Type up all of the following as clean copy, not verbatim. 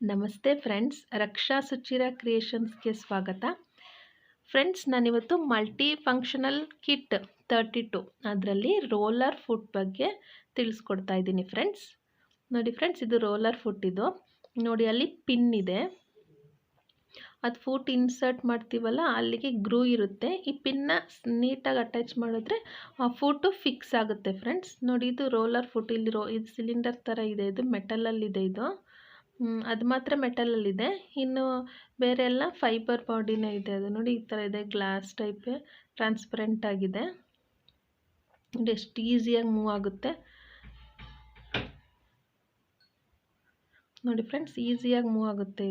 ನಮಸ್ತೆ ಫ್ರೆಂಡ್ಸ್, ರಕ್ಷಾ ಸುಚಿರ ಕ್ರಿಯೇಷನ್ಸ್ಗೆ ಸ್ವಾಗತ. ಫ್ರೆಂಡ್ಸ್, ನಾನಿವತ್ತು ಮಲ್ಟಿ ಫಂಕ್ಷನಲ್ ಕಿಟ್ 32 ಅದರಲ್ಲಿ ರೋಲರ್ ಫುಟ್ ಬಗ್ಗೆ ತಿಳಿಸ್ಕೊಡ್ತಾ ಇದ್ದೀನಿ ಫ್ರೆಂಡ್ಸ್. ನೋಡಿ ಫ್ರೆಂಡ್ಸ್, ಇದು ರೋಲರ್ ಫುಟ್. ಇದು ನೋಡಿ, ಅಲ್ಲಿ ಪಿನ್ ಇದೆ. ಅದು ಫುಟ್ ಇನ್ಸರ್ಟ್ ಮಾಡ್ತೀವಲ್ಲ, ಅಲ್ಲಿಗೆ ಗ್ರೂ ಇರುತ್ತೆ. ಈ ಪಿನ್ನ ನೀಟಾಗಿ ಅಟ್ಯಾಚ್ ಮಾಡಿದ್ರೆ ಆ ಫುಟು ಫಿಕ್ಸ್ ಆಗುತ್ತೆ ಫ್ರೆಂಡ್ಸ್. ನೋಡಿ, ಇದು ರೋಲರ್ ಫುಟ್. ಇಲ್ಲಿ ಇದು ಸಿಲಿಂಡರ್ ಥರ ಇದೆ. ಇದು ಮೆಟಲಲ್ಲಿದೆ. ಇದು ಅದು ಮಾತ್ರ ಮೆಟಲಲ್ಲಿದೆ. ಇನ್ನು ಬೇರೆ ಎಲ್ಲ ಫೈಬರ್ ಬಾಡಿನೇ ಇದೆ. ಅದು ನೋಡಿ, ಈ ಥರ ಇದೆ. ಗ್ಲಾಸ್ ಟೈಪೇ ಟ್ರಾನ್ಸ್ಪರೆಂಟ್ ಆಗಿದೆ. ನೋಡಿ ಎಷ್ಟು ಈಸಿಯಾಗಿ ಮೂವ್ ಆಗುತ್ತೆ ನೋಡಿ ಫ್ರೆಂಡ್ಸ್, ಈಸಿಯಾಗಿ ಮೂವ್ ಆಗುತ್ತೆ.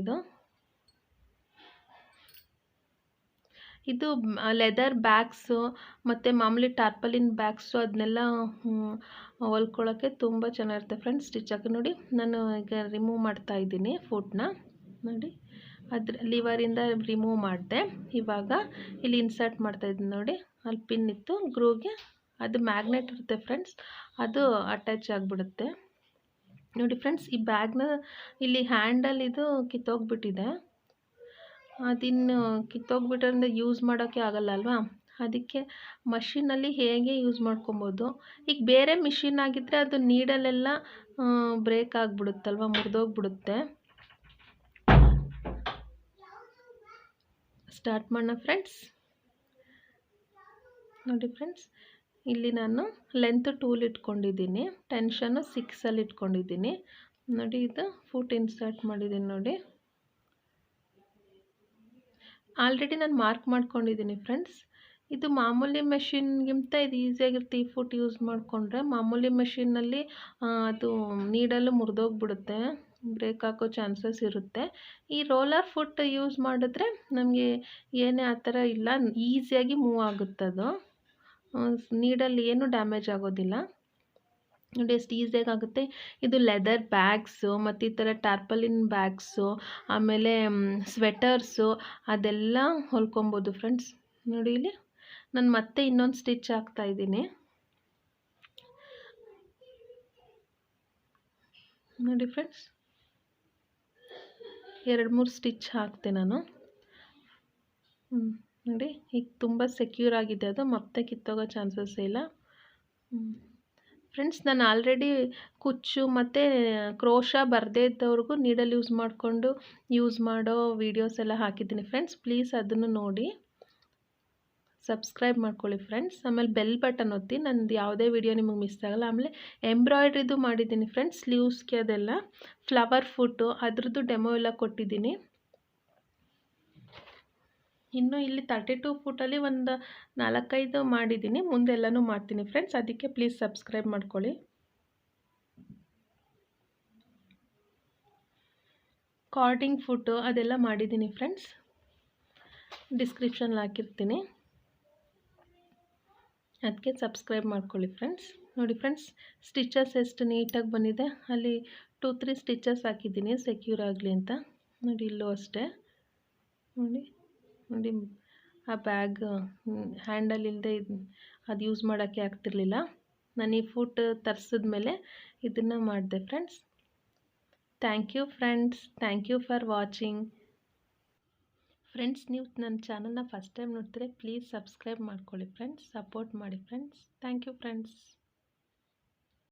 ಇದು ಲೆದರ್ ಬ್ಯಾಗ್ಸು ಮತ್ತು ಮಾಮೂಲಿ ಟಾರ್ಪಲಿನ್ ಬ್ಯಾಗ್ಸು ಅದನ್ನೆಲ್ಲ ಹೊಲ್ಕೊಳ್ಳೋಕ್ಕೆ ತುಂಬ ಚೆನ್ನಾಗಿರುತ್ತೆ ಫ್ರೆಂಡ್ಸ್. ಸ್ಟಿಚ್ ಹಾಕಿ ನೋಡಿ, ನಾನು ಈಗ ರಿಮೂವ್ ಮಾಡ್ತಾ ಇದ್ದೀನಿ ಫುಟ್ನ. ನೋಡಿ, ಅದ್ರ ಲಿವರಿಂದ ರಿಮೂವ್ ಮಾಡಿದೆ. ಇವಾಗ ಇಲ್ಲಿ ಇನ್ಸರ್ಟ್ ಮಾಡ್ತಾಯಿದ್ದೀನಿ. ನೋಡಿ, ಅಲ್ಲಿ ಪಿನ್ ಇತ್ತು ಗ್ರೂಗೆ. ಅದು ಮ್ಯಾಗ್ನೆಟ್ ಇರುತ್ತೆ ಫ್ರೆಂಡ್ಸ್, ಅದು ಅಟ್ಯಾಚ್ ಆಗಿಬಿಡುತ್ತೆ. ನೋಡಿ ಫ್ರೆಂಡ್ಸ್, ಈ ಬ್ಯಾಗ್ನ ಇಲ್ಲಿ ಹ್ಯಾಂಡಲ್ ಇದು ಕಿತ್ತೋಗ್ಬಿಟ್ಟಿದೆ. ಅದಿನ್ನು ಕಿತ್ತೋಗ್ಬಿಟ್ರಿಂದ ಯೂಸ್ ಮಾಡೋಕ್ಕೆ ಆಗಲ್ಲ ಅಲ್ವಾ, ಅದಕ್ಕೆ ಮಷಿನಲ್ಲಿ ಹೇಗೆ ಯೂಸ್ ಮಾಡ್ಕೊಬೋದು. ಈಗ ಬೇರೆ ಮಿಷಿನ್ ಆಗಿದ್ದರೆ ಅದು ನೀಡಲೆಲ್ಲ ಬ್ರೇಕ್ ಆಗಿಬಿಡುತ್ತಲ್ವ, ಮುರಿದೋಗ್ಬಿಡುತ್ತೆ. ಸ್ಟಾರ್ಟ್ ಮಾಡೋಣ ಫ್ರೆಂಡ್ಸ್. ನೋಡಿ ಫ್ರೆಂಡ್ಸ್, ಇಲ್ಲಿ ನಾನು ಲೆಂತ್ ಟೂಲ್ ಇಟ್ಕೊಂಡಿದ್ದೀನಿ. ಟೆನ್ಷನ್ನು 6 ಇಟ್ಕೊಂಡಿದ್ದೀನಿ. ನೋಡಿ, ಇದು ಫುಟ್ ಇನ್ಸರ್ಟ್ ಮಾಡಿದ್ದೀನಿ. ನೋಡಿ, ಆಲ್ರೆಡಿ ನಾನು ಮಾರ್ಕ್ ಮಾಡ್ಕೊಂಡಿದ್ದೀನಿ ಫ್ರೆಂಡ್ಸ್. ಇದು ಮಾಮೂಲಿ ಮೆಷಿನ್ಗಿಂತ ಇದು ಈಸಿಯಾಗಿರುತ್ತೆ. ಈ ಫುಟ್ ಯೂಸ್ ಮಾಡಿಕೊಂಡ್ರೆ ಮಾಮೂಲಿ ಮೆಷಿನ್ನಲ್ಲಿ ಅದು ನೀಡಲು ಮುರಿದೋಗ್ಬಿಡುತ್ತೆ, ಬ್ರೇಕ್ ಹಾಕೋ ಚಾನ್ಸಸ್ ಇರುತ್ತೆ. ಈ ರೋಲರ್ ಫುಟ್ ಯೂಸ್ ಮಾಡಿದ್ರೆ ನಮಗೆ ಏನೇ ಆ ಥರ ಇಲ್ಲ, ಈಸಿಯಾಗಿ ಮೂವ್ ಆಗುತ್ತದು. ನೀಡಲ್ಲಿ ಏನೂ ಡ್ಯಾಮೇಜ್ ಆಗೋದಿಲ್ಲ. ನೋಡಿ ಎಷ್ಟು ಈಸಿಯಾಗಿ ಆಗುತ್ತೆ. ಇದು ಲೆದರ್ ಬ್ಯಾಗ್ಸು ಮತ್ತು ಈ ಥರ ಟಾರ್ಪಲಿನ್ ಬ್ಯಾಗ್ಸು, ಆಮೇಲೆ ಸ್ವೆಟರ್ಸು ಅದೆಲ್ಲ ಹೊಲ್ಕೊಬೋದು ಫ್ರೆಂಡ್ಸ್. ನೋಡಿ, ಇಲ್ಲಿ ನಾನು ಮತ್ತೆ ಇನ್ನೊಂದು ಸ್ಟಿಚ್ ಹಾಕ್ತಾಯಿದ್ದೀನಿ. ನೋಡಿ ಫ್ರೆಂಡ್ಸ್, 2-3 ಸ್ಟಿಚ್ ಹಾಕ್ತೆ ನಾನು. ನೋಡಿ, ಈಗ ತುಂಬ ಸೆಕ್ಯೂರ್ ಆಗಿದೆ. ಅದು ಮತ್ತೆ ಕಿತ್ತೋಗೋ ಚಾನ್ಸಸ್ ಇಲ್ಲ ಫ್ರೆಂಡ್ಸ್. ನಾನು ಆಲ್ರೆಡಿ ಕುಚ್ಚು ಮತ್ತು ಕ್ರೋಶ ಬರದೇ ಇದ್ದವ್ರಿಗೂ ನೀಡಲ್ ಯೂಸ್ ಮಾಡೋ ವೀಡಿಯೋಸ್ ಎಲ್ಲ ಹಾಕಿದ್ದೀನಿ ಫ್ರೆಂಡ್ಸ್. ಪ್ಲೀಸ್ ಅದನ್ನು ನೋಡಿ ಸಬ್ಸ್ಕ್ರೈಬ್ ಮಾಡ್ಕೊಳ್ಳಿ ಫ್ರೆಂಡ್ಸ್. ಆಮೇಲೆ ಬೆಲ್ ಬಟನ್ ಒತ್ತಿ, ನಂದು ಯಾವುದೇ ವಿಡಿಯೋ ನಿಮಗೆ ಮಿಸ್ ಆಗಲ್ಲ. ಆಮೇಲೆ ಎಂಬ್ರಾಯ್ಡ್ರಿದು ಮಾಡಿದ್ದೀನಿ ಫ್ರೆಂಡ್ಸ್, ಸ್ಲೀವ್ಸ್ಗೆ ಅದೆಲ್ಲ ಫ್ಲವರ್ ಫುಟ್ಟು ಅದ್ರದ್ದು ಡೆಮೋ ಎಲ್ಲ ಕೊಟ್ಟಿದ್ದೀನಿ. ಇನ್ನು ಇಲ್ಲಿ 32 ಫುಟಲ್ಲಿ ಒಂದು 4-5 ಮಾಡಿದ್ದೀನಿ. ಮುಂದೆಲ್ಲನೂ ಮಾಡ್ತೀನಿ ಫ್ರೆಂಡ್ಸ್, ಅದಕ್ಕೆ ಪ್ಲೀಸ್ ಸಬ್ಸ್ಕ್ರೈಬ್ ಮಾಡ್ಕೊಳ್ಳಿ. ಕಾರ್ಡಿಂಗ್ ಫುಟ್ಟು ಅದೆಲ್ಲ ಮಾಡಿದ್ದೀನಿ ಫ್ರೆಂಡ್ಸ್, ಡಿಸ್ಕ್ರಿಪ್ಷನಲ್ಲಿ ಹಾಕಿರ್ತೀನಿ, ಅದಕ್ಕೆ ಸಬ್ಸ್ಕ್ರೈಬ್ ಮಾಡ್ಕೊಳ್ಳಿ ಫ್ರೆಂಡ್ಸ್. ನೋಡಿ ಫ್ರೆಂಡ್ಸ್, ಸ್ಟಿಚಸ್ ಎಷ್ಟು ನೀಟಾಗಿ ಬಂದಿದೆ. ಅಲ್ಲಿ 2-3 ಸ್ಟಿಚಸ್ ಹಾಕಿದ್ದೀನಿ ಸೆಕ್ಯೂರ್ ಆಗಲಿ ಅಂತ. ನೋಡಿ, ಇಲ್ಲೂ ಅಷ್ಟೇ. ನೋಡಿ, ಆ ಬ್ಯಾಗ್ ಹ್ಯಾಂಡಲ್ ಇಲ್ಲದೆ ಅದು ಯೂಸ್ ಮಾಡೋಕ್ಕೆ ಆಗ್ತಿರ್ಲಿಲ್ಲ. ನಾನು ಈ ಫುಟ್ ತರಿಸಿದ್ಮೇಲೆ ಇದನ್ನು ಮಾಡಿದೆ friends. Thank you friends, thank you for watching. Friends, ನೀವು ನನ್ನ ಚಾನಲ್ನ ಫಸ್ಟ್ ಟೈಮ್ ನೋಡ್ತಿದ್ರೆ ಪ್ಲೀಸ್ ಸಬ್ಸ್ಕ್ರೈಬ್ ಮಾಡ್ಕೊಳ್ಳಿ ಫ್ರೆಂಡ್ಸ್, ಸಪೋರ್ಟ್ ಮಾಡಿ ಫ್ರೆಂಡ್ಸ್. Thank you friends.